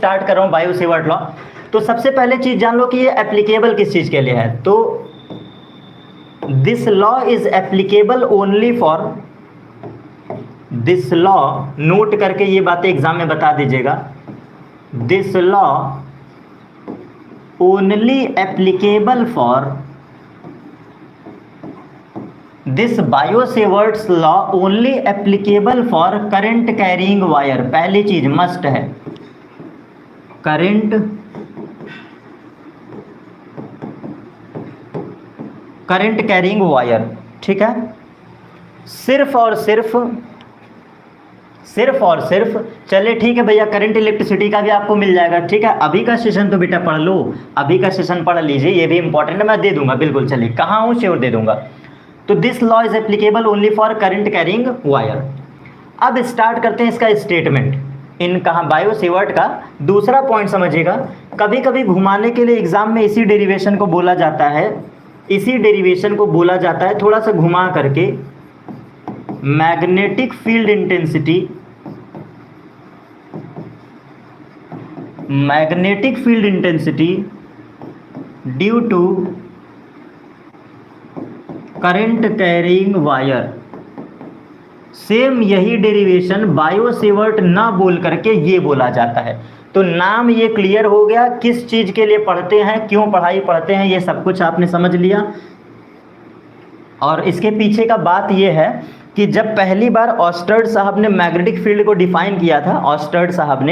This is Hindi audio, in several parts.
स्टार्ट कर रहा हूँ बायो सेवर्ट लॉ। तो सबसे पहले चीज जान लो कि ये एप्लीकेबल किस चीज के लिए है। तो this law is applicable only for, this law note करके ये बातें एग्जाम में बता दीजिएगा, this law only applicable for, this Biot Savart's law only applicable for current carrying wire. पहली चीज मस्ट है करंट कैरिंग वायर, ठीक है। सिर्फ और सिर्फ चलिए ठीक है भैया, करंट इलेक्ट्रिसिटी का भी आपको मिल जाएगा, ठीक है। अभी का सेशन तो बेटा पढ़ लो, अभी का सेशन पढ़ लीजिए, ये भी इंपॉर्टेंट है, मैं दे दूंगा बिल्कुल। चलिए कहाँ हूँ, श्योर दे दूंगा। तो this law is applicable only for current carrying wire. अब स्टार्ट करते हैं इसका स्टेटमेंट। इन कहाँ बायो सेवर्ट का दूसरा पॉइंट समझिएगा। कभी कभी घुमाने के लिए एग्जाम में इसी डेरिवेशन को बोला जाता है, इसी डेरिवेशन को बोला जाता है थोड़ा सा घुमा करके, magnetic field intensity, magnetic field intensity due to current carrying wire. Same यही डेरिवेशन बायो सेवर्ट ना बोल करके ये बोला जाता है। तो नाम ये क्लियर हो गया, किस चीज के लिए पढ़ते हैं, क्यों पढ़ाई पढ़ते हैं, ये सब कुछ आपने समझ लिया। और इसके पीछे का बात ये है कि जब पहली बार ऑस्टर्ड साहब ने मैग्नेटिक फील्ड को डिफाइन किया था, ऑस्टर्ड साहब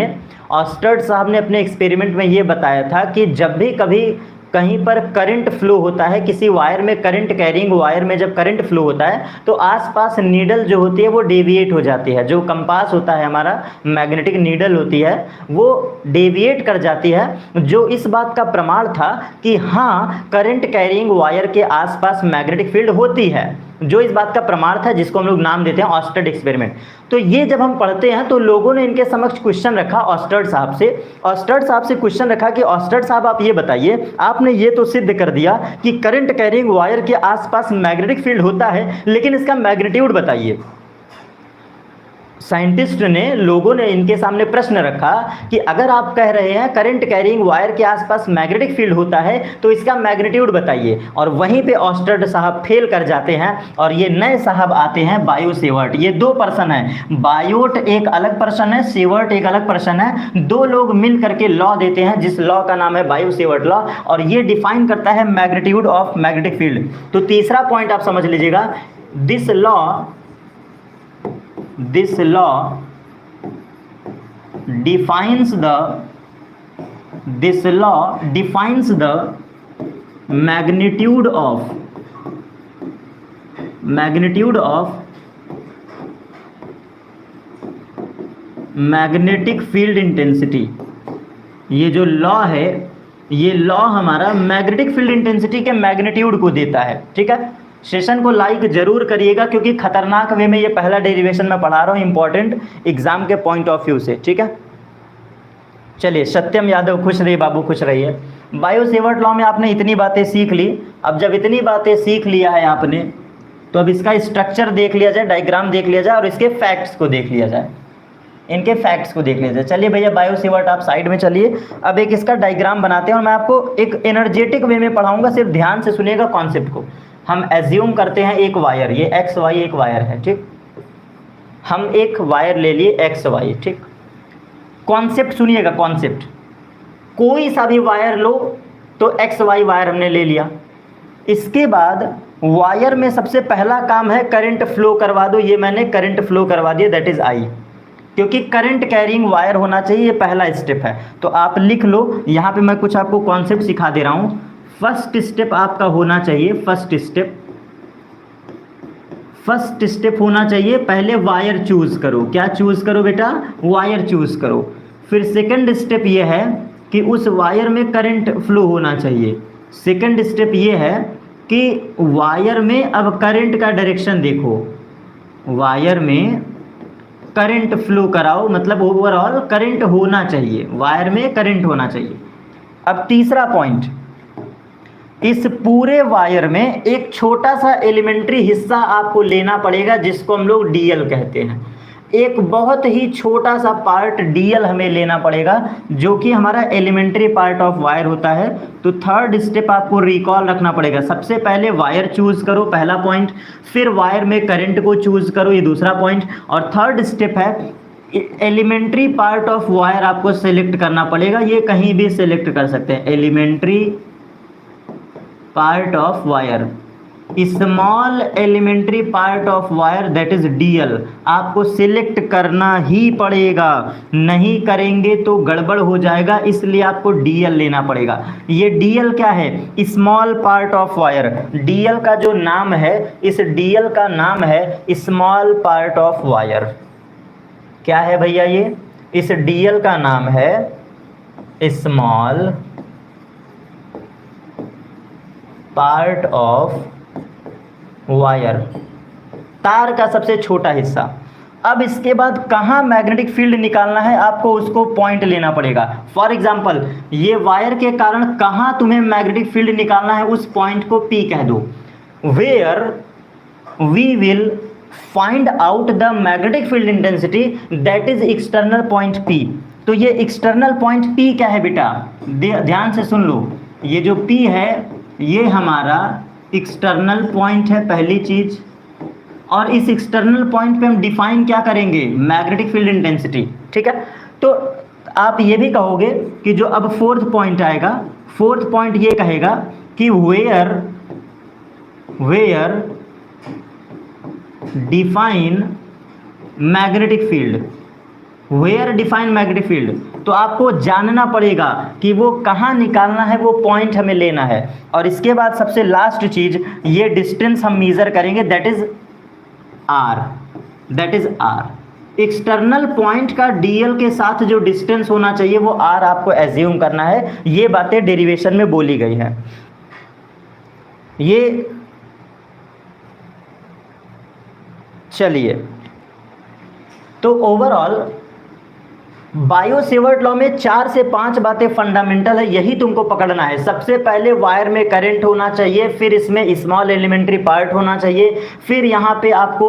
ने अपने एक्सपेरिमेंट में ये बताया था कि जब भी कभी कहीं पर करंट फ्लो होता है, किसी वायर में, करंट कैरिंग वायर में जब करंट फ्लो होता है तो आसपास नीडल जो होती है वो डेविएट हो जाती है। जो कंपास होता है हमारा, मैग्नेटिक नीडल होती है, वो डेविएट कर जाती है, जो इस बात का प्रमाण था कि हाँ करंट कैरिंग वायर के आसपास मैग्नेटिक फील्ड होती है, जो इस बात का प्रमाण था, जिसको हम लोग नाम देते हैं ऑस्टर्ड एक्सपेरिमेंट। तो ये जब हम पढ़ते हैं तो लोगों ने इनके समक्ष क्वेश्चन रखा ऑस्टर्ड साहब से, क्वेश्चन रखा कि ऑस्टर्ड साहब आप ये बताइए, आपने ये तो सिद्ध कर दिया कि करंट कैरिंग वायर के आसपास मैग्नेटिक फील्ड होता है, लेकिन इसका मैग्नीट्यूड बताइए। साइंटिस्ट ने, लोगों ने इनके सामने प्रश्न रखा कि अगर आप कह रहे हैं करंट कैरिंग वायर के आसपास मैग्नेटिक फील्ड होता है तो इसका मैग्नीट्यूड बताइए। और वहीं पे ऑस्टर्ड साहब फेल कर जाते हैं और ये नए साहब आते हैं बायो सेवर्ट। ये दो पर्सन है, बायोट एक अलग पर्सन है, सेवर्ट एक अलग पर्सन है। दो लोग मिल करके लॉ देते हैं जिस लॉ का नाम है बायो सेवर्ट लॉ, और ये डिफाइन करता है मैग्नीट्यूड ऑफ मैग्नेटिक फील्ड। तो तीसरा पॉइंट आप समझ लीजिएगा, this law defines the magnitude of magnetic field intensity। ये जो लॉ है, ये लॉ हमारा मैग्नेटिक फील्ड इंटेंसिटी के मैग्नीट्यूड को देता है, ठीक है। सेशन को लाइक जरूर करिएगा क्योंकि खतरनाक वे में ये पहला डेरिवेशन मैं पढ़ा रहा हूँ, इंपॉर्टेंट एग्जाम के पॉइंट ऑफ व्यू से, ठीक है। चलिए, सत्यम यादव खुश रहिए बाबू, खुश रहिए। बायो सेवर्ट लॉ में आपने इतनी बातें सीख ली। अब जब इतनी बातें सीख लिया है आपने, तो अब इसका स्ट्रक्चर देख लिया जाए, डायग्राम देख लिया जाए और इसके फैक्ट्स को देख लिया जाए, इनके फैक्ट्स को देख लिया जाए। चलिए भैया, बायो सेवर्ट आप साइड में चलिए, अब एक इसका डायग्राम बनाते हैं और मैं आपको एक एनर्जेटिक वे में पढ़ाऊंगा, सिर्फ ध्यान से सुनिएगा कॉन्सेप्ट को। हम एज्यूम करते हैं एक वायर, ये एक्स वाई एक वायर है, ठीक। हम एक वायर ले लिए एक्स वाई, ठीक। कॉन्सेप्ट सुनिएगा, कॉन्सेप्ट, कोई सा भी वायर लो तो एक्स वाई वायर हमने ले लिया। इसके बाद वायर में सबसे पहला काम है करंट फ्लो करवा दो। ये मैंने करंट फ्लो करवा दिया, दैट इज आई, क्योंकि करंट कैरिंग वायर होना चाहिए, ये पहला स्टेप है। तो आप लिख लो, यहाँ पे मैं कुछ आपको कॉन्सेप्ट सिखा दे रहा हूँ। फर्स्ट स्टेप आपका होना चाहिए, फर्स्ट स्टेप होना चाहिए, पहले वायर चूज करो। क्या चूज करो बेटा? वायर चूज करो। फिर सेकंड स्टेप ये है कि उस वायर में करंट फ्लो होना चाहिए। सेकंड स्टेप ये है कि वायर में अब करंट का डायरेक्शन देखो, वायर में करंट फ्लो कराओ, मतलब ओवरऑल करंट होना चाहिए, वायर में करंट होना चाहिए। अब तीसरा पॉइंट, इस पूरे वायर में एक छोटा सा एलिमेंट्री हिस्सा आपको लेना पड़ेगा जिसको हम लोग डीएल कहते हैं। एक बहुत ही छोटा सा पार्ट डीएल हमें लेना पड़ेगा, जो कि हमारा एलिमेंट्री पार्ट ऑफ वायर होता है। तो थर्ड स्टेप आपको रिकॉल रखना पड़ेगा। सबसे पहले वायर चूज करो, पहला पॉइंट, फिर वायर में करंट को चूज करो, ये दूसरा पॉइंट, और थर्ड स्टेप है एलिमेंट्री पार्ट ऑफ वायर आपको सेलेक्ट करना पड़ेगा। ये कहीं भी सेलेक्ट कर सकते हैं, elementary part of wire, small elementary part of wire that is DL, आपको सिलेक्ट करना ही पड़ेगा, नहीं करेंगे तो गड़बड़ हो जाएगा, इसलिए आपको डीएल लेना पड़ेगा। ये डीएल क्या है? Small part of wire. DL का जो नाम है, इस डीएल का नाम है स्मॉल पार्ट ऑफ वायर। क्या है भैया? ये इस डीएल का नाम है स्मॉल पार्ट ऑफ वायर, तार का सबसे छोटा हिस्सा। अब इसके बाद कहाँ मैग्नेटिक फील्ड निकालना है आपको, उसको पॉइंट लेना पड़ेगा। फॉर एग्जांपल ये वायर के कारण कहाँ तुम्हें मैग्नेटिक फील्ड निकालना है, उस पॉइंट को P कह दो। Where we will find out the magnetic field intensity that is external point P। तो ये एक्सटर्नल पॉइंट P क्या है बेटा? ध्यान से सुन लो, ये जो P है ये हमारा एक्सटर्नल पॉइंट है, पहली चीज। और इस एक्सटर्नल पॉइंट पे हम डिफाइन क्या करेंगे? Magnetic field intensity. ठीक है, तो आप ये भी कहोगे कि जो अब फोर्थ पॉइंट आएगा, फोर्थ पॉइंट ये कहेगा कि where define magnetic field, where define magnetic field. तो आपको जानना पड़ेगा कि वो कहाँ निकालना है, वो पॉइंट हमें लेना है। और इसके बाद सबसे लास्ट चीज, ये डिस्टेंस हम मेजर करेंगे, that is R, that is R. External point का डीएल के साथ जो डिस्टेंस होना चाहिए वो आर आपको एज्यूम करना है। ये बातें डेरिवेशन में बोली गई है। ये चलिए, तो ओवरऑल बायो सेवर्ट लॉ में 4 से 5 बातें फंडामेंटल है, यही तुमको पकड़ना है। सबसे पहले वायर में करंट होना चाहिए, फिर इसमें स्मॉल एलिमेंट्री पार्ट होना चाहिए, फिर यहाँ पे आपको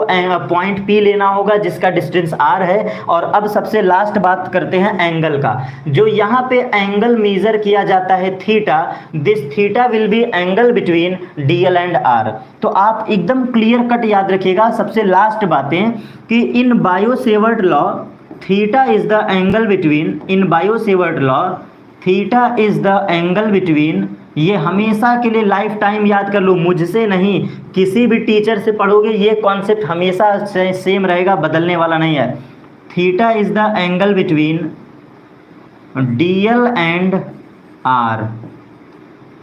पॉइंट P लेना होगा जिसका डिस्टेंस R है। और अब सबसे लास्ट बात करते हैं एंगल का। जो यहाँ पे एंगल मेजर किया जाता है theta, this theta will be angle between DL and R। तो आप एकदम क्लियर कट याद रखिएगा सबसे लास्ट बातें कि in Biot Savart law theta is the angle between, in Biot Savart law theta is the angle between, ये हमेशा के लिए लाइफ टाइम याद कर लो, मुझसे नहीं किसी भी टीचर से पढ़ोगे ये कॉन्सेप्ट हमेशा सेम रहेगा, बदलने वाला नहीं है। Theta is the angle between DL and R,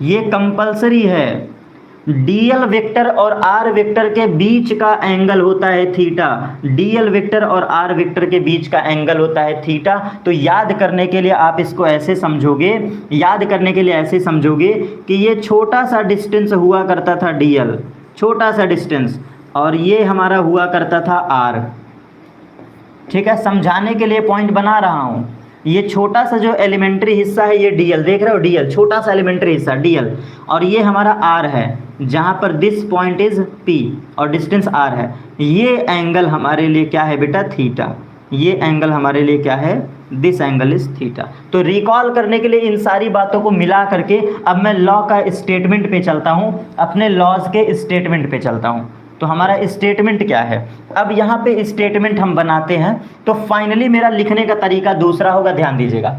ये कंपल्सरी है। DL वेक्टर और R वेक्टर के बीच का एंगल होता है थीटा, DL वेक्टर और R वेक्टर के बीच का एंगल होता है थीटा। तो याद करने के लिए आप इसको ऐसे समझोगे, याद करने के लिए ऐसे समझोगे कि ये छोटा सा डिस्टेंस हुआ करता था DL, छोटा सा डिस्टेंस, और ये हमारा हुआ करता था R। ठीक है, समझाने के लिए पॉइंट बना रहा हूँ। ये छोटा सा जो एलिमेंट्री हिस्सा है ये DL, देख रहे हो DL, छोटा सा एलिमेंट्री हिस्सा DL, और ये हमारा R है जहाँ पर दिस पॉइंट इज P और डिस्टेंस R है। ये एंगल हमारे लिए क्या है बेटा? थीटा। ये एंगल हमारे लिए क्या है? This angle is theta. तो रिकॉल करने के लिए इन सारी बातों को मिला करके अब मैं लॉ का स्टेटमेंट पे चलता हूँ, अपने लॉज के स्टेटमेंट पे चलता हूँ। तो हमारा स्टेटमेंट क्या है? अब यहाँ पे स्टेटमेंट हम बनाते हैं, तो फाइनली मेरा लिखने का तरीका दूसरा होगा, ध्यान दीजिएगा।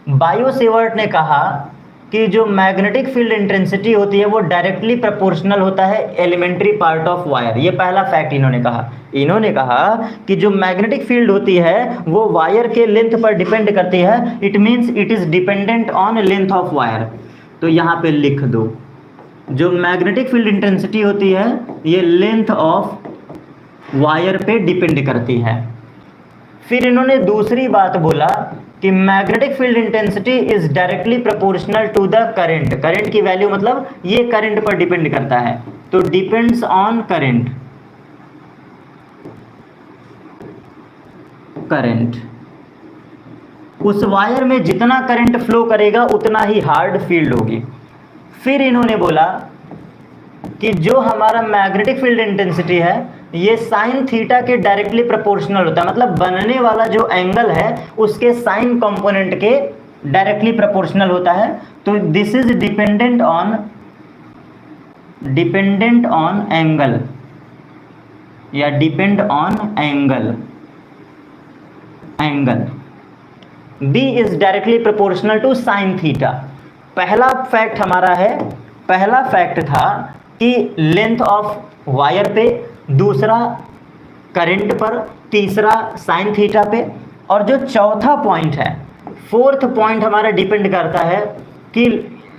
बायो सेवर्ट ने कहा कि जो मैग्नेटिक फील्ड इंटेंसिटी होती है वो डायरेक्टली प्रोपोर्शनल होता है एलिमेंट्री पार्ट ऑफ वायर। ये पहला फैक्ट इन्होंने कहा। इन्होंने कहा कि जो मैग्नेटिक फील्ड होती है वो वायर के लेंथ पर डिपेंड करती है, it means it is dependent on length of wire. तो यहाँ पे लिख दो, जो मैग्नेटिक फील्ड इंटेंसिटी होती है ये लेंथ ऑफ वायर पे डिपेंड करती है। फिर इन्होंने दूसरी बात बोला कि magnetic field intensity is directly proportional to the current. Current की वैल्यू मतलब ये करंट पर डिपेंड करता है, तो डिपेंड्स ऑन करंट। करंट, उस वायर में जितना करंट फ्लो करेगा उतना ही हार्ड फील्ड होगी। फिर इन्होंने बोला कि जो हमारा मैग्नेटिक फील्ड इंटेंसिटी है ये साइन थीटा के डायरेक्टली प्रोपोर्शनल होता है, मतलब बनने वाला जो एंगल है उसके साइन कंपोनेंट के डायरेक्टली प्रोपोर्शनल होता है। तो this is dependent on angle या depend on angle. B is directly proportional to sine theta. पहला फैक्ट था कि लेंथ ऑफ वायर पे, दूसरा करंट पर, तीसरा साइन थीटा पे, और जो चौथा पॉइंट है, फोर्थ पॉइंट हमारा डिपेंड करता है कि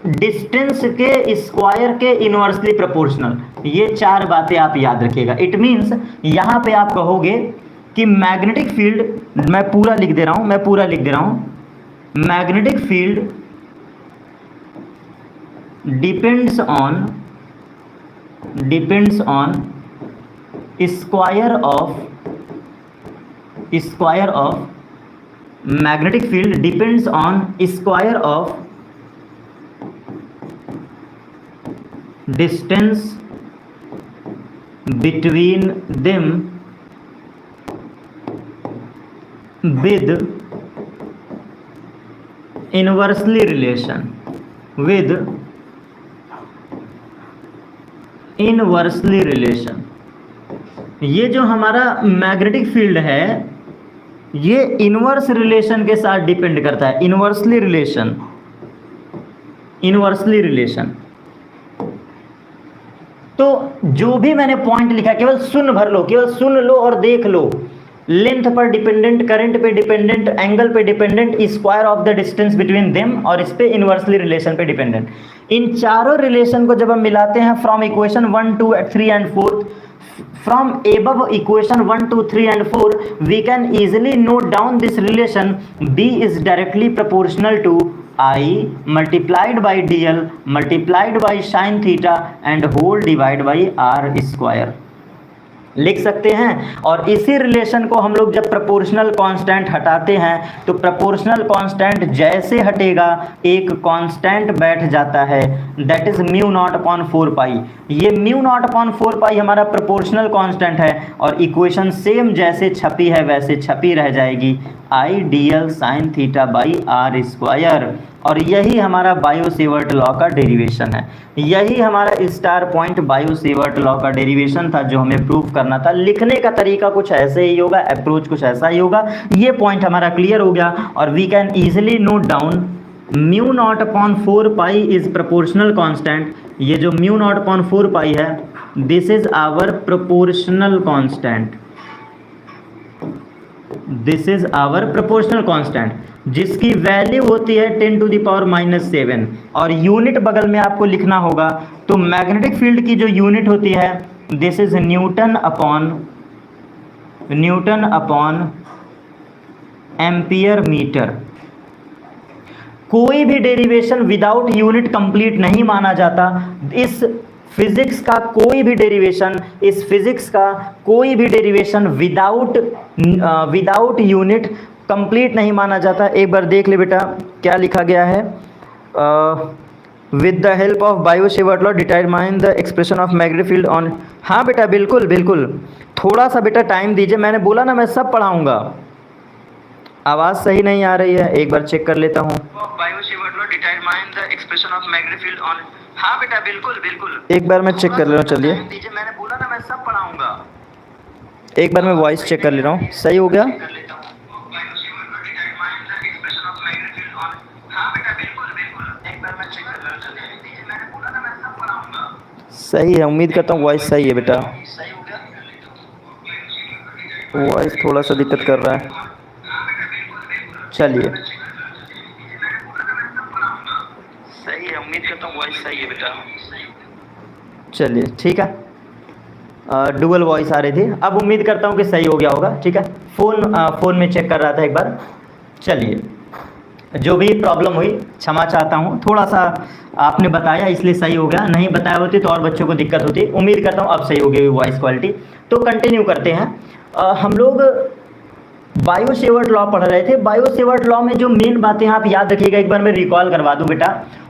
डिस्टेंस के स्क्वायर के इनवर्सली प्रोपोर्शनल। ये 4 बातें आप याद रखिएगा। इट मीन्स यहाँ पे आप कहोगे कि मैग्नेटिक फील्ड, मैं पूरा लिख दे रहा हूँ, magnetic field depends on square of magnetic field depends on square of distance between them with inversely relation। ये जो हमारा मैग्नेटिक फील्ड है ये इनवर्स रिलेशन के साथ डिपेंड करता है। Inversely relation. तो जो भी मैंने पॉइंट लिखा केवल सुन लो और देख लो। लेंथ पर डिपेंडेंट, करंट पे डिपेंडेंट, एंगल पे dependent, square of the distance between them, और इस पे इनवर्सली रिलेशन पे डिपेंडेंट। इन चारों रिलेशन को जब हम मिलाते हैं from equation 1, 2, 3 and 4, from above equation 1, 2, 3 and 4 we can easily note down this relation. B is directly proportional to I multiplied by DL multiplied by sin theta and whole divided by R square लिख सकते हैं। और इसी रिलेशन को हम लोग जब प्रोपोर्शनल कांस्टेंट हटाते हैं तो प्रोपोर्शनल कांस्टेंट जैसे हटेगा एक कांस्टेंट बैठ जाता है, that is mu naught upon 4 पाई। ये म्यू नॉट अपॉन 4 पाई हमारा प्रोपोर्शनल कांस्टेंट है और इक्वेशन सेम जैसे छपी है वैसे छपी रह जाएगी, I D L sine theta by are square. और यही हमारा बायो-सेवर्ट लॉ का डेरिवेशन है, यही हमारा स्टार पॉइंट बायो-सेवर्ट लॉ का डेरिवेशन था जो हमें प्रूव करना था। लिखने का तरीका कुछ ऐसे ही होगा, अप्रोच कुछ ऐसा ही होगा। ये पॉइंट हमारा क्लियर हो गया और we can easily note down mu naught upon 4 pi is proportional constant. ये जो म्यू नॉट अपॉन 4 पाई है this is our proportional constant, this is our proportional constant जिसकी वैल्यू होती है 10 टू द पावर -7 और यूनिट बगल में आपको लिखना होगा। तो मैग्नेटिक फील्ड की जो यूनिट होती है this is newton upon ampere metre. कोई भी डेरिवेशन विदाउट यूनिट कंप्लीट नहीं माना जाता। इस फिजिक्स का कोई भी डेरिवेशन विदाउट यूनिट कंप्लीट नहीं माना जाता। एक बार देख ले बेटा क्या लिखा गया है, with the help of Biot-Savart law determine the expression of magnetic field on. हाँ बेटा बिल्कुल थोड़ा सा बेटा टाइम दीजिए, मैंने बोला ना मैं सब पढ़ाऊंगा। आवाज़ सही नहीं आ रही है, एक बार चेक कर लेता हूँ। Biot-Savart law determine the expression of magnetic field on. हाँ बेटा बिल्कुल एक बार मैं चेक कर ले रहा हूँ। चलिए मैंने बोला ना मैं सब पढ़ाऊंगा, एक बार मैं वॉइस चेक कर ले रहा हूँ, सही हो गया। सही है, उम्मीद करता हूँ वॉइस सही है बेटा। वॉइस थोड़ा सा दिक्कत कर रहा है, चलिए सही है, उम्मीद करता हूँ वॉइस सही है बेटा। चलिए ठीक है, डुअल वॉइस आ रही थी, अब उम्मीद करता हूँ कि सही हो गया होगा। ठीक है, फ़ोन में चेक कर रहा था एक बार। चलिए जो भी प्रॉब्लम हुई क्षमा चाहता हूँ, थोड़ा सा आपने बताया इसलिए सही हो गया, नहीं बताया होती तो और बच्चों को दिक्कत होती। उम्मीद करता हूँ अब सही हो गई वॉइस क्वालिटी। तो कंटिन्यू करते हैं। हम लोग बायो सेवर्ट लॉ पढ़ रहे थे। बायो सेवर्ट लॉ में जो मेन बातें आप याद रखिएगा, एक बार मैं रिकॉल करवा दूं बेटा,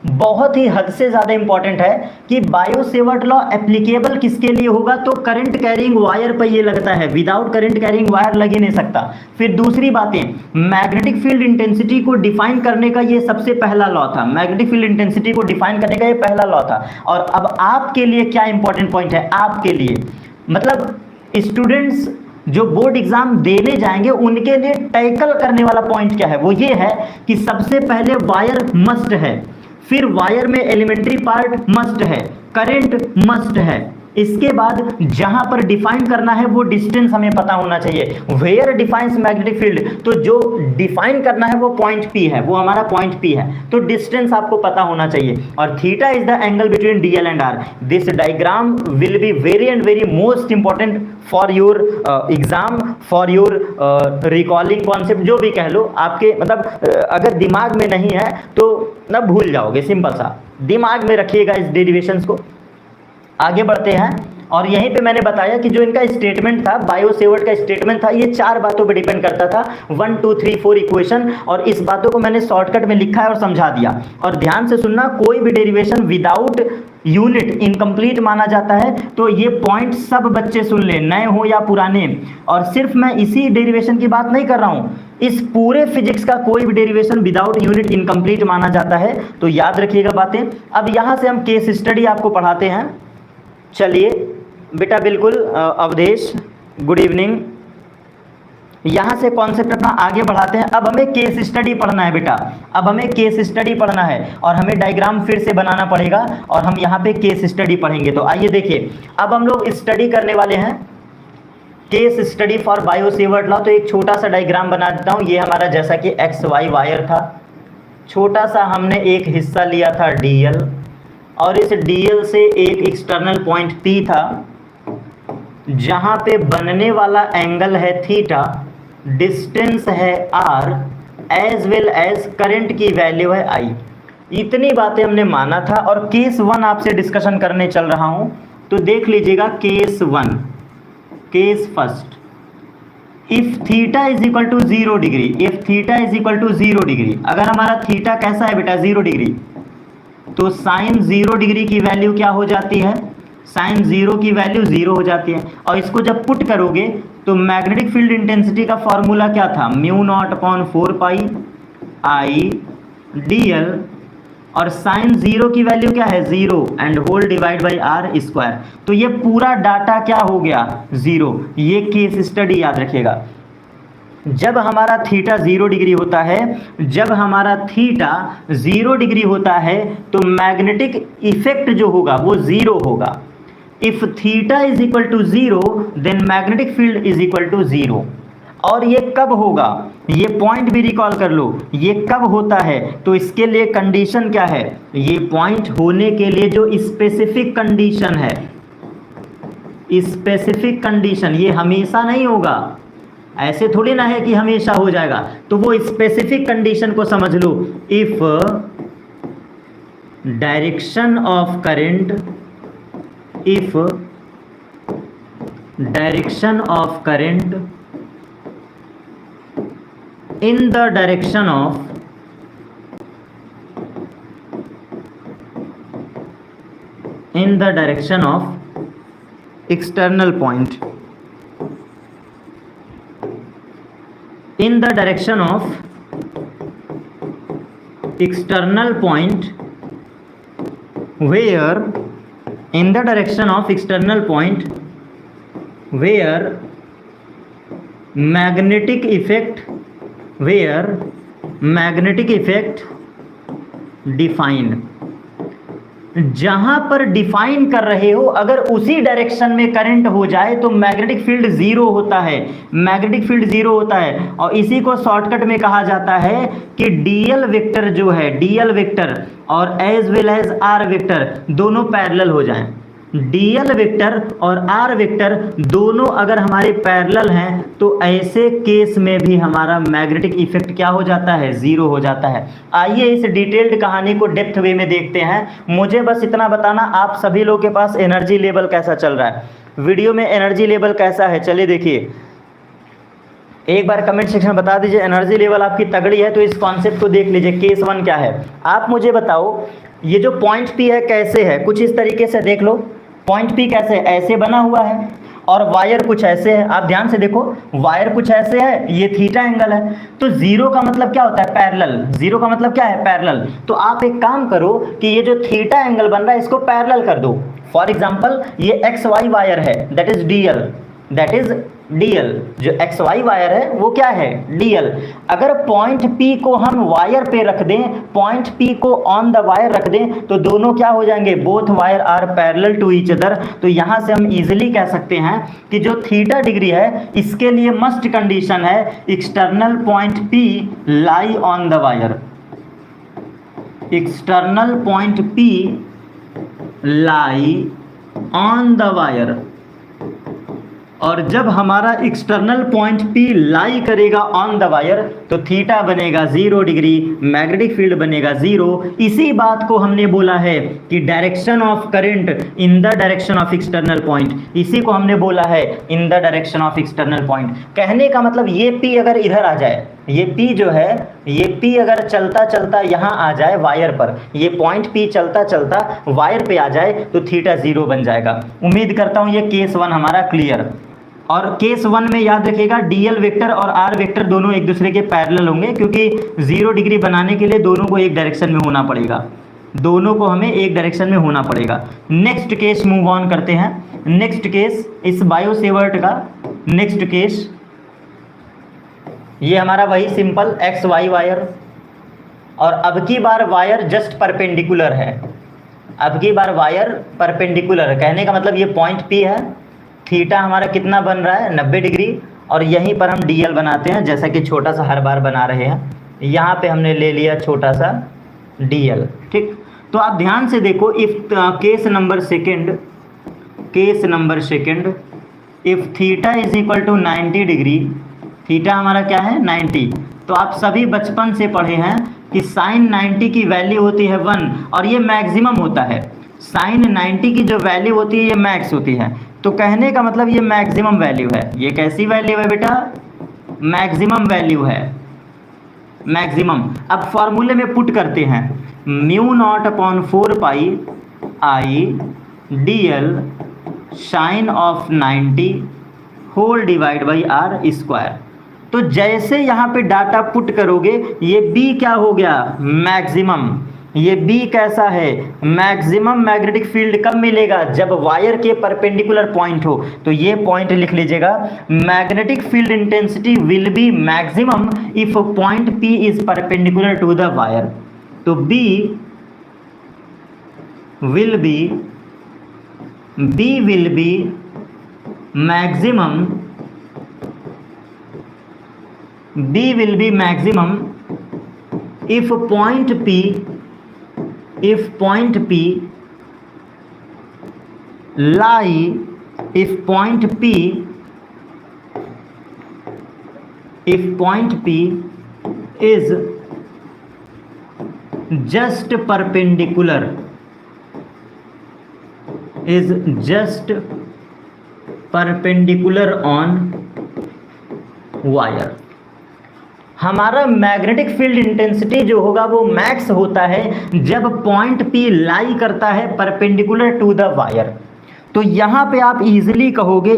बहुत ही हद से ज़्यादा इंपॉर्टेंट है कि बायो सेवर्ट लॉ एप्लीकेबल किसके लिए होगा, तो करंट कैरिंग वायर पर ये लगता है, विदाउट करंट कैरिंग वायर लग ही नहीं सकता। फिर दूसरी बातें, मैग्नेटिक फील्ड इंटेंसिटी को डिफाइन करने का ये सबसे पहला लॉ था, मैग्नेटिक फील्ड इंटेंसिटी को डिफाइन करने का ये पहला लॉ था। और अब आपके लिए क्या इंपॉर्टेंट पॉइंट है, आपके लिए मतलब स्टूडेंट्स जो बोर्ड एग्जाम देने जाएंगे उनके लिए टैकल करने वाला पॉइंट क्या है, वो ये है कि सबसे पहले वायर मस्ट है, फिर वायर में एलिमेंट्री पार्ट मस्ट है, करंट मस्ट है, इसके बाद जहां पर डिफाइन करना है वो डिस्टेंस हमें पता होना चाहिए, वेयर डिफाइंस मैग्नेटिक फील्ड, तो जो डिफाइन करना है वो पॉइंट P है, वो हमारा पॉइंट P है, तो डिस्टेंस आपको पता होना चाहिए। और theta is the angle between DL and R। This diagram will be very and very most important for your exam, for your recalling concept, जो भी कह लो आपके, मतलब अगर दिमाग में नहीं है तो ना भूल जाओगे, सिंपल सा दिमाग में रखिएगा इस डेरिवेशंस को। आगे बढ़ते हैं, और यहीं पे मैंने बताया कि जो इनका स्टेटमेंट था, बायो सेवर्ट का स्टेटमेंट था, ये 4 बातों पे डिपेंड करता था, 1 2 3 4 इक्वेशन, और इस बातों को मैंने शॉर्टकट में लिखा है और समझा दिया। और ध्यान से सुनना, कोई भी डेरिवेशन विदाउट यूनिट इनकम्प्लीट माना जाता है, तो ये पॉइंट सब बच्चे सुन ले, नए हो या पुराने। और सिर्फ मैं इसी डेरिवेशन की बात नहीं कर रहा हूँ, इस पूरे फिजिक्स का कोई भी डेरिवेशन विदाउट यूनिट इनकम्प्लीट माना जाता है, तो याद रखिएगा बातें। अब यहाँ से हम केस स्टडी आपको पढ़ाते हैं। चलिए बेटा, बिल्कुल अवधेश, गुड इवनिंग। यहाँ से कॉन्सेप्ट अपना आगे बढ़ाते हैं। अब हमें केस स्टडी पढ़ना है बेटा, अब हमें केस स्टडी पढ़ना है, और हमें डायग्राम फिर से बनाना पड़ेगा, और हम यहाँ पे केस स्टडी पढ़ेंगे। तो आइए देखिए, अब हम लोग स्टडी करने वाले हैं case study for bio Savart law. तो एक छोटा सा डायग्राम बना देता हूँ। ये हमारा जैसा कि XY वायर था, छोटा सा हमने एक हिस्सा लिया था DL, और इस DL से एक एक्सटर्नल पॉइंट P था, जहां पे बनने वाला एंगल है थीटा, डिस्टेंस है R, as well as current की वैल्यू है I। इतनी बातें हमने माना था, और केस 1 आपसे डिस्कशन करने चल रहा हूं, तो देख लीजिएगा case 1, case first, if theta is equal to 0 degree, if theta is equal to 0 degree, अगर हमारा थीटा कैसा है बेटा 0 डिग्री, तो साइन 0 डिग्री की वैल्यू क्या हो जाती है, साइन 0 की वैल्यू 0 हो जाती है। और इसको जब पुट करोगे तो मैग्नेटिक फील्ड इंटेंसिटी का फॉर्मूला क्या था, μ0/4 पाई I dl, और साइन 0 की वैल्यू क्या है 0 and whole divide by R square. तो ये पूरा डाटा क्या हो गया 0। ये केस स्टडी याद रखिएगा। जब हमारा थीटा 0 डिग्री होता है, जब हमारा थीटा 0 डिग्री होता है, तो मैग्नेटिक इफेक्ट जो होगा वो 0 होगा। If theta is equal to 0 then magnetic field is equal to 0। और ये कब होगा, ये पॉइंट भी रिकॉल कर लो, ये कब होता है, तो इसके लिए कंडीशन क्या है, ये पॉइंट होने के लिए जो स्पेसिफिक कंडीशन है, स्पेसिफिक कंडीशन, ये हमेशा नहीं होगा, ऐसे थोड़ी ना है कि हमेशा हो जाएगा, तो वो स्पेसिफिक कंडीशन को समझ लो। If direction of current, if direction of current in the direction of external point, in the direction of external point, where in the direction of external point where magnetic effect, where magnetic effect define, जहां पर डिफाइन कर रहे हो, अगर उसी डायरेक्शन में करंट हो जाए तो मैग्नेटिक फील्ड 0 होता है, मैग्नेटिक फील्ड 0 होता है। और इसी को शॉर्टकट में कहा जाता है कि DL वेक्टर जो है, DL वेक्टर और as well as R vector दोनों पैरेलल हो जाएं। DL वेक्टर और R वेक्टर दोनों अगर हमारे पैरेलल हैं, तो ऐसे केस में भी हमारा मैग्नेटिक इफेक्ट क्या हो जाता है 0 हो जाता है। आइए इस डिटेल्ड कहानी को डेप्थ वे में देखते हैं। मुझे बस इतना बताना, आप सभी लोग के पास एनर्जी लेवल कैसा चल रहा है, वीडियो में एनर्जी लेवल कैसा है, चलिए देखिए। एक बार कमेंट सेक्शन में बता दीजिए एनर्जी लेवल आपकी तगड़ी है तो इस कॉन्सेप्ट को देख लीजिए। केस 1 क्या है, आप मुझे बताओ ये जो पॉइंट P है कैसे है, कुछ इस तरीके से देख लो। पॉइंट P कैसे है, ऐसे बना हुआ है और वायर कुछ ऐसे है। आप ध्यान से देखो, वायर कुछ ऐसे है, ये थीटा एंगल है। तो जीरो का मतलब क्या होता है, पैरेलल। जीरो का मतलब क्या है, पैरेलल। तो आप एक काम करो कि ये जो थीटा एंगल बन रहा है इसको पैरेलल कर दो। फॉर एग्जांपल ये एक्स वाई वायर है, that is DL, that is DL. जो एक्स वाई वायर है वो क्या है, डीएल। अगर पॉइंट P को हम वायर पे रख दें, पॉइंट P को ऑन द वायर रख दें तो दोनों क्या हो जाएंगे, both wire are parallel to each other. तो यहां से हम इजीली कह सकते हैं कि जो थीटा डिग्री है इसके लिए मस्ट कंडीशन है external point P lie on the wire. External point P lie on the wire. और जब हमारा एक्सटर्नल पॉइंट P लाई करेगा ऑन द वायर तो थीटा बनेगा 0 डिग्री, मैग्नेटिक फील्ड बनेगा 0। इसी बात को हमने बोला है कि direction of current in the direction of external point, इसी को हमने बोला है इन the direction of external point. कहने का मतलब ये P अगर इधर आ जाए, ये P जो है, ये P अगर चलता चलता यहाँ आ जाए वायर पर, ये पॉइंट P चलता चलता वायर पे आ जाए तो थीटा 0 बन जाएगा। उम्मीद करता हूँ ये केस 1 हमारा क्लियर। और केस 1 में याद रखिएगा डीएल वेक्टर और आर वेक्टर दोनों एक दूसरे के पैरेलल होंगे, क्योंकि 0 डिग्री बनाने के लिए दोनों को एक डायरेक्शन में होना पड़ेगा, दोनों को हमें एक डायरेक्शन में होना पड़ेगा। नेक्स्ट केस मूव ऑन करते हैं। नेक्स्ट केस इस बायो सेवर्ट का नेक्स्ट केस, ये हमारा वही सिंपल एक्स वाई वायर, और अब की बार वायर जस्ट परपेंडिकुलर है। अब की बार वायर परपेंडिकुलर है, कहने का मतलब ये पॉइंट P है, थीटा हमारा कितना बन रहा है 90 डिग्री, और यहीं पर हम डीएल बनाते हैं जैसा कि छोटा सा हर बार बना रहे हैं। यहाँ पे हमने ले लिया छोटा सा डीएल, ठीक। तो आप ध्यान से देखो, if case number second if theta is equal to 90 degree, theta हमारा क्या है 90। तो आप सभी बचपन से पढ़े हैं कि साइन 90 की वैल्यू होती है 1 और ये मैक्सिमम होता है। साइन 90 की जो वैल्यू होती है ये मैक्स होती है। तो कहने का मतलब ये मैक्सिमम वैल्यू है। ये कैसी वैल्यू है बेटा, मैक्सिमम वैल्यू है, मैक्सिमम। अब फॉर्मूले में पुट करते हैं, mu naught upon 4 pi I D L sine of 90 whole divide by are square. तो जैसे यहाँ पे डाटा पुट करोगे ये B क्या हो गया, मैक्सिमम। ये B कैसा है, मैक्सिमम मैग्नेटिक फील्ड कब मिलेगा, जब वायर के परपेंडिकुलर पॉइंट हो। तो ये पॉइंट लिख लीजिएगा, magnetic field intensity will be maximum if point P is perpendicular to the wire. तो B will be maximum, B will be maximum if point P lie, if point P is just perpendicular, on wire। हमारा मैग्नेटिक फील्ड इंटेंसिटी जो होगा वो मैक्स होता है जब पॉइंट P लाई करता है परपेंडिकुलर टू द वायर। तो यहाँ पे आप इजीली कहोगे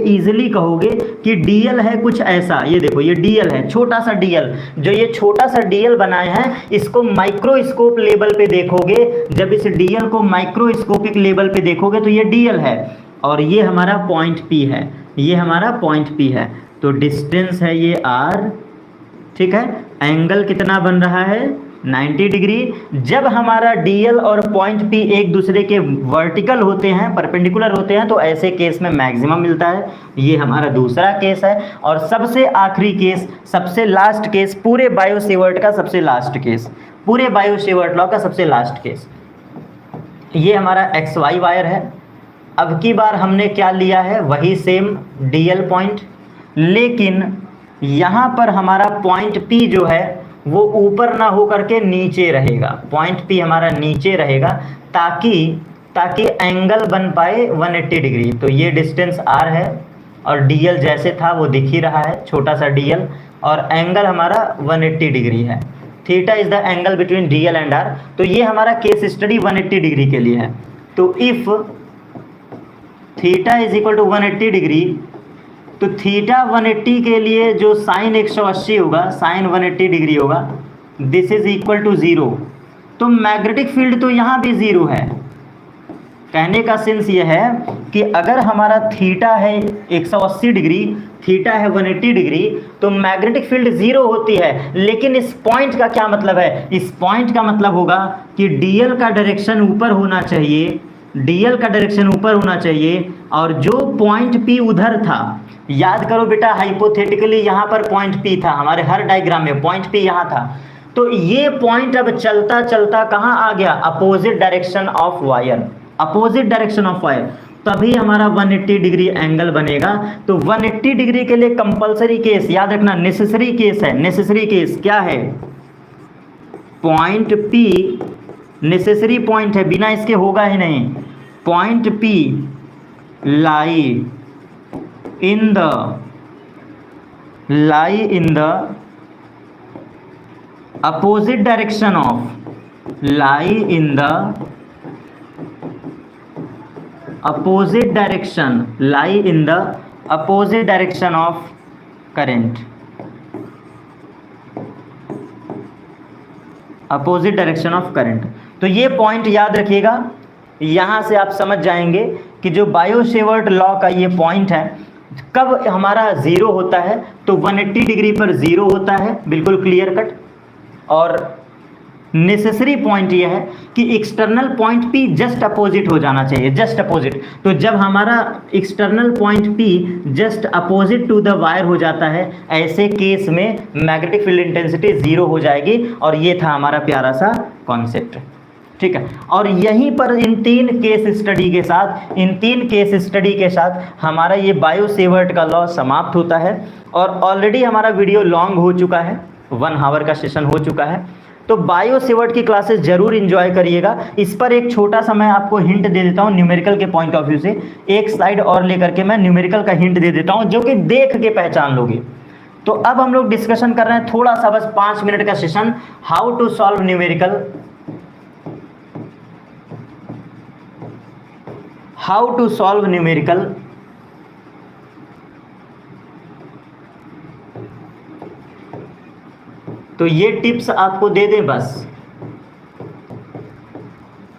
कि डीएल है कुछ ऐसा। ये देखो ये डीएल है, छोटा सा डीएल। जो ये छोटा सा डीएल बनाए हैं इसको माइक्रोस्कोप लेवल पे देखोगे, जब इस डीएल को माइक्रोस्कोपिक लेवल पे देखोगे तो ये डीएल है और ये हमारा पॉइंट P है, ये हमारा पॉइंट P है। तो डिस्टेंस है ये R, ठीक है। एंगल कितना बन रहा है 90 डिग्री। जब हमारा डीएल और पॉइंट P एक दूसरे के वर्टिकल होते हैं, परपेंडिकुलर होते हैं, तो ऐसे केस में मैक्सिमम मिलता है। ये हमारा दूसरा केस है। और सबसे आखिरी केस, सबसे लास्ट केस, पूरे बायो सेवर्ट का सबसे लास्ट केस, पूरे बायो सेवर्ट लॉ का सबसे लास्ट केस, ये हमारा एक्स वाई वायर है। अब की बार हमने क्या लिया है, वही सेम डीएल पॉइंट, लेकिन यहाँ पर हमारा पॉइंट P जो है वो ऊपर ना हो करके नीचे रहेगा। पॉइंट P हमारा नीचे रहेगा ताकि एंगल बन पाए 180 डिग्री। तो ये डिस्टेंस R है और DL जैसे था वो दिख ही रहा है, छोटा सा DL। और एंगल हमारा 180 डिग्री है। Theta is the angle between dl and r. तो ये हमारा केस स्टडी 180 डिग्री के लिए है। तो if theta is equal to 180 degree, तो थीटा 180 के लिए जो साइन 180 होगा, साइन 180 डिग्री होगा, दिस इज इक्वल टू 0। तो मैग्नेटिक फील्ड तो यहाँ भी 0 है। कहने का सेंस ये है कि अगर हमारा थीटा है 180 डिग्री, थीटा है 180 डिग्री, तो मैग्नेटिक फील्ड 0 होती है। लेकिन इस पॉइंट का क्या मतलब है? इस पॉइंट का मतलब होगा कि डीएल का डायरेक्शन ऊपर होना चाहिए, डीएल का डायरेक्शन ऊपर होना चाहिए, और जो पॉइंट पी उधर था, याद करो बेटा, हाइपोथेटिकली यहाँ पर पॉइंट पी था, हमारे हर डायग्राम में पॉइंट पी यहाँ था। तो ये पॉइंट अब चलता चलता कहाँ आ गया? Opposite direction of wire, opposite direction of wire, तभी हमारा 180 डिग्री एंगल बनेगा। तो 180 डिग्री के लिए कंपलसरी केस याद रखना, नेसेसरी केस है। नेसेसरी केस क्या है? पॉइंट पी नेसेसरी पॉइंट है, बिना इसके होगा ही नहीं। Point P lie in the opposite direction of, lie in the opposite direction, lie in the opposite direction of current, opposite direction of current। तो ये पॉइंट याद रखिएगा, यहाँ से आप समझ जाएंगे कि जो बायो-सेवर्ट लॉ का ये पॉइंट है, कब हमारा 0 होता है? तो 180 डिग्री पर 0 होता है, बिल्कुल क्लियर कट। और नेसेसरी पॉइंट यह है कि external point P just opposite हो जाना चाहिए, जस्ट अपोजिट। तो जब हमारा external point P just opposite to the wire हो जाता है, ऐसे केस में मैग्नेटिक फील्ड इंटेंसिटी 0 हो जाएगी। और ये था हमारा प्यारा सा कॉन्सेप्ट, ठीक है। और यहीं पर इन तीन केस स्टडी के साथ हमारा ये बायो-सेवर्ट का लॉ समाप्त होता है। और ऑलरेडी हमारा वीडियो लॉन्ग हो चुका है, 1 आवर का सेशन हो चुका है। तो बायो-सेवर्ट की क्लासेस जरूर एंजॉय करिएगा। इस पर एक छोटा सा मैं आपको हिंट दे देता हूँ न्यूमेरिकल के पॉइंट ऑफ व्यू से। एक स्लाइड और लेकर के मैं न्यूमेरिकल का हिंट दे देता हूँ, जो कि देख के पहचान लोगे। तो अब हम लोग डिस्कशन कर रहे हैं थोड़ा सा, बस 5 मिनट का session, how to solve numerical, how to solve numerical. तो ये टिप्स आपको दे दें बस,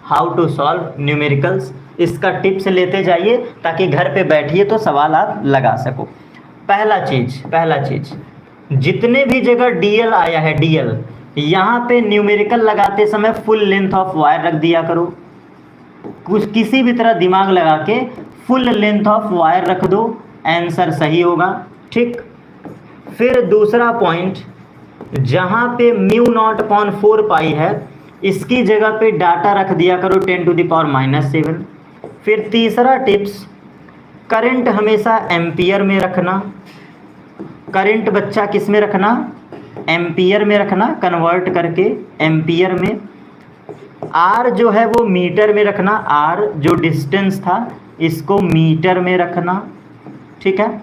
हाउ टू सॉल्व न्यूमेरिकल्स, इसका टिप्स लेते जाइए ताकि घर पे बैठिए तो सवाल आप लगा सको। पहला चीज जितने भी जगह डीएल आया है, डीएल, यहाँ पे न्यूमेरिकल लगाते समय फुल लेंथ ऑफ वायर रख दिया करो। कुछ किसी भी तरह दिमाग लगा के फुल लेंथ ऑफ वायर रख दो, आंसर सही होगा, ठीक। फिर दूसरा पॉइंट, जहाँ पे μ0/4 पाई है, इसकी जगह पे डाटा रख दिया करो 10⁻⁻⁷। फिर तीसरा टिप्स, करंट हमेशा एम्पियर में रखना। करंट बच्चा किस में रखना? एम्पियर में रखना, कन्वर्ट करके एम्पियर में। आर जो है वो मीटर में रखना, आर जो डिस्टेंस था इसको मीटर में रखना, ठीक है।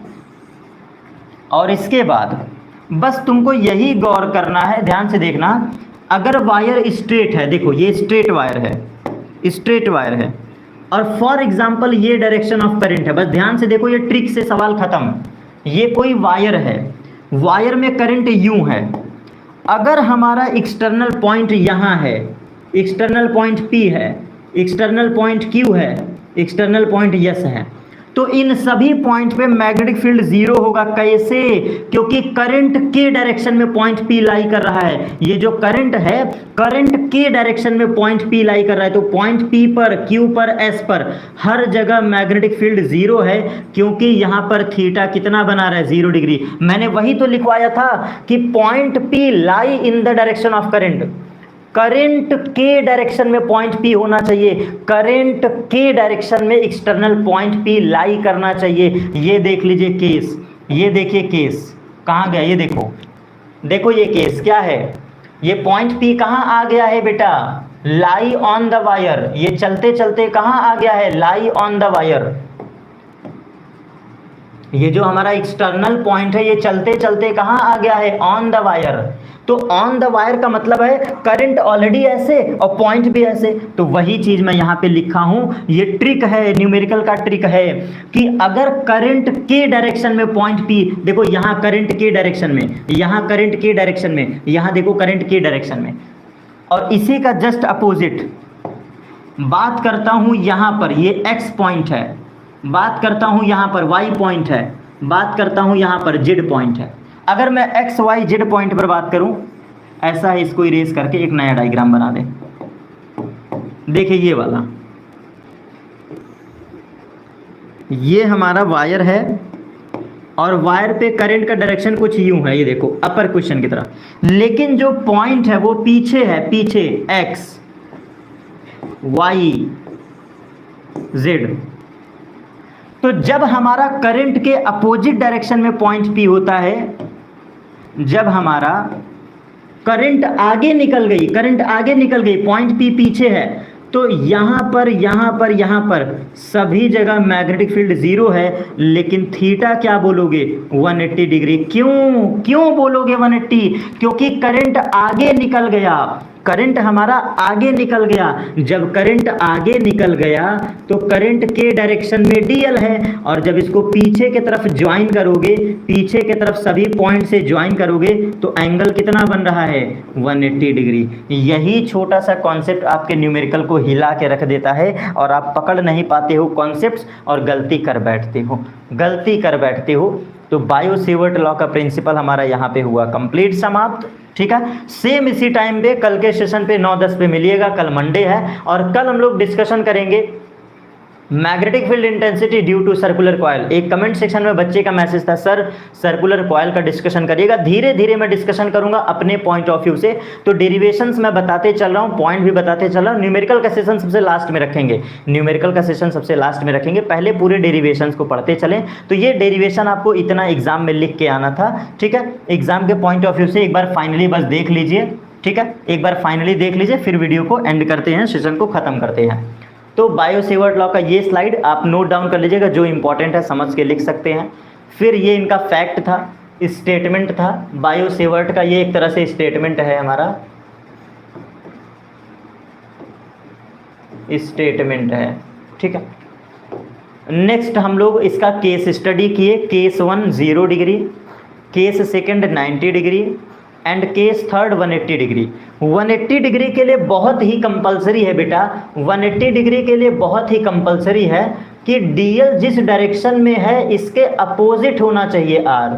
और इसके बाद बस तुमको यही गौर करना है, ध्यान से देखना, अगर वायर स्ट्रेट है, देखो ये स्ट्रेट वायर है, स्ट्रेट वायर है, और फॉर एग्जांपल ये डायरेक्शन ऑफ करंट है, बस ध्यान से देखो, ये ट्रिक से सवाल खत्म। ये कोई वायर है, वायर में करंट यूं है, अगर हमारा एक्सटर्नल पॉइंट यहाँ है, एक्सटर्नल पॉइंट P है, एक्सटर्नल पॉइंट Q है, एक्सटर्नल पॉइंट S है, तो इन सभी पॉइंट पे मैग्नेटिक फील्ड 0 होगा। कैसे? क्योंकि करंट के डायरेक्शन में पॉइंट P लाई कर रहा है। ये जो करंट है, करंट के डायरेक्शन में पॉइंट P लाई कर रहा है, तो पॉइंट P पर, Q पर, S पर हर जगह मैग्नेटिक फील्ड 0 है, क्योंकि यहाँ पर थीटा कितना बना रहा है? 0 डिग्री। मैंने वही तो लिखवाया था कि point P lie in the direction of current. Current के डायरेक्शन में पॉइंट P होना चाहिए, करंट के डायरेक्शन में एक्सटर्नल पॉइंट P लाई करना चाहिए। ये देख लीजिए केस, ये देखिए केस कहाँ गया, ये देखो, देखो ये केस क्या है, ये पॉइंट P कहाँ आ गया है बेटा? Lie on the wire. ये चलते चलते कहाँ आ गया है? Lie on the wire. ये जो हमारा एक्सटर्नल पॉइंट है ये चलते चलते कहाँ आ गया है, ऑन द वायर। तो ऑन द वायर का मतलब है करंट ऑलरेडी ऐसे और पॉइंट भी ऐसे। तो वही चीज मैं यहाँ पे लिखा हूँ, ये ट्रिक है, न्यूमेरिकल का ट्रिक है कि अगर करंट के डायरेक्शन में पॉइंट पी, देखो यहाँ करंट के डायरेक्शन में, यहाँ करंट के डायरेक्शन में, यहाँ देखो करंट के डायरेक्शन में, और इसी का जस्ट अपोजिट बात करता हूँ यहाँ पर, ये x पॉइंट है, बात करता हूँ यहाँ पर y पॉइंट है, बात करता हूँ यहाँ पर z पॉइंट है। अगर मैं x y z पॉइंट पर बात करूँ, ऐसा है, इसको इरेज करके एक नया डायग्राम बना दें। देखिए ये वाला, ये हमारा वायर है और वायर पे करंट का डायरेक्शन कुछ यूं है, ये देखो अपर क्वेश्चन की तरह, लेकिन जो पॉइंट है वो पीछे है, पीछे x y z। तो जब हमारा करंट के अपोजिट डायरेक्शन में पॉइंट P होता है, जब हमारा करंट आगे निकल गई, करंट आगे निकल गई, पॉइंट P पीछे है, तो यहाँ पर यहाँ पर यहाँ पर सभी जगह मैग्नेटिक फील्ड जीरो है, लेकिन थीटा क्या बोलोगे, 180 डिग्री। क्यों क्यों बोलोगे 180? क्योंकि करंट आगे निकल गया, करंट हमारा आगे निकल गया। जब करंट आगे निकल गया तो करंट के डायरेक्शन में डीएल है, और जब इसको पीछे की तरफ ज्वाइन करोगे, पीछे की तरफ सभी पॉइंट से ज्वाइन करोगे, तो एंगल कितना बन रहा है, 180 डिग्री। यही छोटा सा कॉन्सेप्ट आपके न्यूमेरिकल को हिला के रख देता है, और आप पकड़ नहीं पाते हो कॉन्सेप्ट्स और गलती कर बैठते हो, गलती कर बैठते हो। तो बायो सेवर्ट लॉ का प्रिंसिपल हमारा यहाँ पे हुआ कंप्लीट समाप्त। ठीक है, सेम इसी टाइम पे कल के सेशन पे 9-10 पे मिलिएगा। कल मंडे है और कल हम लोग डिस्कशन करेंगे magnetic field intensity due to circular coil. एक कमेंट सेक्शन में बच्चे का मैसेज था, सर सर्कुलर कॉयल का डिस्कशन करिएगा। धीरे धीरे मैं डिस्कशन करूंगा अपने पॉइंट ऑफ व्यू से। तो डेरिवेशंस मैं बताते चल रहा हूं, पॉइंट भी बताते चल रहा हूं। न्यूमेरिकल का सेशन सबसे लास्ट में रखेंगे, न्यूमेरिकल का सेशन सबसे लास्ट में रखेंगे, पहले पूरे डेरिवेशंस को पढ़ते चलें। तो ये डेरिवेशन आपको इतना एग्जाम में लिख के आना था। ठीक है, एग्जाम के पॉइंट ऑफ व्यू से एक बार फाइनली बस देख लीजिए। ठीक है, एक बार फाइनली देख लीजिए, फिर वीडियो को एंड करते हैं, सेशन को खत्म करते हैं। तो बायो सेवर्ट लॉ का ये स्लाइड आप नोट डाउन कर लीजिएगा, जो इंपॉर्टेंट है समझ के लिख सकते हैं। फिर ये इनका फैक्ट था, स्टेटमेंट था बायो सेवर्ट का, ये एक तरह से स्टेटमेंट है हमारा, स्टेटमेंट है। ठीक है, नेक्स्ट हम लोग इसका केस स्टडी किए। Case 1 0 degree, case second 90 degree and case third 180 degree. 180 degree के लिए बहुत ही कंपलसरी है बेटा, 180 डिग्री के लिए बहुत ही कंपलसरी है कि डीएल जिस डायरेक्शन में है इसके अपोजिट होना चाहिए आर,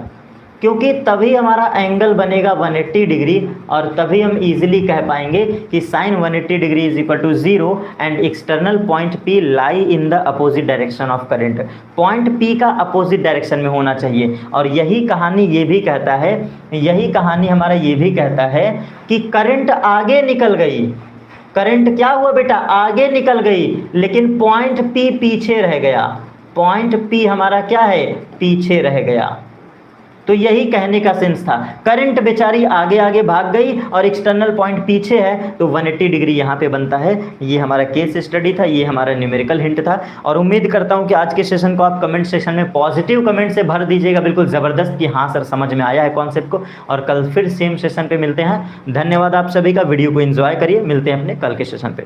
क्योंकि तभी हमारा एंगल बनेगा 180 डिग्री, और तभी हम इजीली कह पाएंगे कि sine 180 degree is equal to 0 and external point P lie in the opposite direction of current. Point P का अपोजिट डायरेक्शन में होना चाहिए। और यही कहानी ये भी कहता है, यही कहानी हमारा ये भी कहता है कि करंट आगे निकल गई, करंट क्या हुआ बेटा, आगे निकल गई, लेकिन पॉइंट P पीछे रह गया, पॉइंट P हमारा क्या है, पीछे रह गया। तो यही कहने का सेंस था, करंट बेचारी आगे आगे भाग गई और एक्सटर्नल पॉइंट पीछे है, तो 180 डिग्री यहाँ पे बनता है। ये हमारा केस स्टडी था, ये हमारा न्यूमेरिकल हिंट था। और उम्मीद करता हूँ कि आज के सेशन को आप कमेंट सेक्शन में पॉजिटिव कमेंट से भर दीजिएगा, बिल्कुल ज़बरदस्त, कि हाँ सर समझ में आया है कॉन्सेप्ट को। और कल फिर सेम सेशन पे मिलते हैं। धन्यवाद आप सभी का, वीडियो को एंजॉय करिए, मिलते हैं अपने कल के सेशन पे।